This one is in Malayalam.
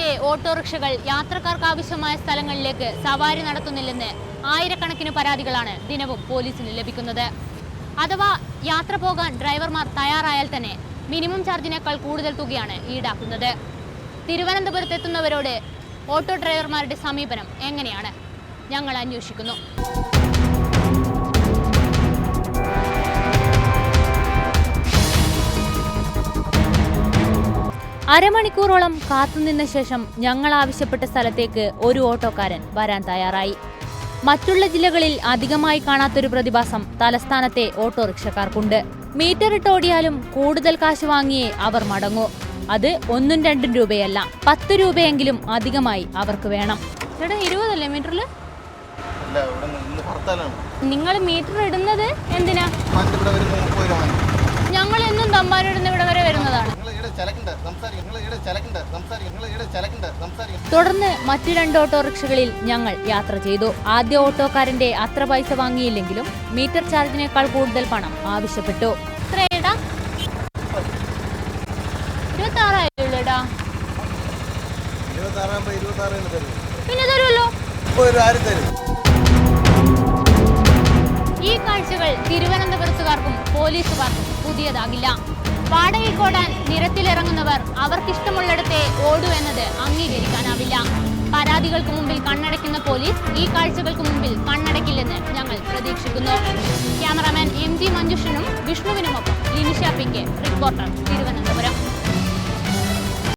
തലസ്ഥാനത്തെ ഓട്ടോറിക്ഷകൾ യാത്രക്കാർക്ക് ആവശ്യമായ സ്ഥലങ്ങളിലേക്ക് സവാരി നടത്തുന്നില്ലെന്ന് ആയിരക്കണക്കിന് പരാതികളാണ് ദിനവും പോലീസിന് ലഭിക്കുന്നത്. അഥവാ യാത്ര പോകാൻ ഡ്രൈവർമാർ തയ്യാറായാൽ തന്നെ മിനിമം ചാർജിനേക്കാൾ കൂടുതൽ തുകയാണ് ഈടാക്കുന്നത്. തിരുവനന്തപുരത്തെത്തുന്നവരോട് ഓട്ടോ ഡ്രൈവർമാരുടെ സമീപനം എങ്ങനെയാണ്? ഞങ്ങൾ അന്വേഷിക്കുന്നു. അരമണിക്കൂറോളം കാത്തുനിന്ന ശേഷം ഞങ്ങൾ ആവശ്യപ്പെട്ട സ്ഥലത്തേക്ക് ഒരു ഓട്ടോക്കാരൻ വരാൻ തയ്യാറായി. മറ്റുള്ള ജില്ലകളിൽ അധികമായി കാണാത്തൊരു പ്രതിഭാസം തലസ്ഥാനത്തെ ഓട്ടോറിക്ഷക്കാർക്കുണ്ട്. മീറ്റർ ഇട്ടോടിയാലും കൂടുതൽ കാശ് വാങ്ങിയേ അവർ മടങ്ങൂ. അത് 1-2 രൂപയല്ല, 10 രൂപയെങ്കിലും അധികമായി അവർക്ക് വേണം. ചേട്ടാ, 20 അല്ലേ മീറ്ററിൽ? നിങ്ങൾ മീറ്റർ ഇടുന്നത് എന്തിനാ? ഞങ്ങൾ എന്നും തമ്പാനിടുന്ന ഇവിടെ വരെ വരുന്നതാണ്. തുടർന്ന് മറ്റു 2 ഓട്ടോറിക്ഷകളിൽ ഞങ്ങൾ യാത്ര ചെയ്തു. ആദ്യ ഓട്ടോക്കാരന്റെ അത്ര പൈസ വാങ്ങിയില്ലെങ്കിലും മീറ്റർ ചാർജിനേക്കാൾ കൂടുതൽ പണം ആവശ്യപ്പെട്ടു. എത്രയേടാ? 26,000 പിന്നെ തരുമല്ലോ. ഈ കാഴ്ചകൾ തിരുവനന്തപുരത്തുകാർക്കും പോലീസുകാർക്കും പുതിയതാകില്ല. വാടകയ്ക്കോടാൻ നിരത്തിലിറങ്ങുന്നവർ അവർക്കിഷ്ടമുള്ളിടത്തെ ഓടൂ എന്നത് അംഗീകരിക്കാനാവില്ല. പരാതികൾക്ക് മുമ്പിൽ കണ്ണടയ്ക്കുന്ന പോലീസ് ഈ കാഴ്ചകൾക്ക് മുമ്പിൽ കണ്ണടയ്ക്കില്ലെന്ന് ഞങ്ങൾ പ്രതീക്ഷിക്കുന്നു. ക്യാമറാമാൻ MG മഞ്ജുഷനും വിഷ്ണുവിനുമൊപ്പം ലിനിഷ PK, റിപ്പോർട്ടർ, തിരുവനന്തപുരം.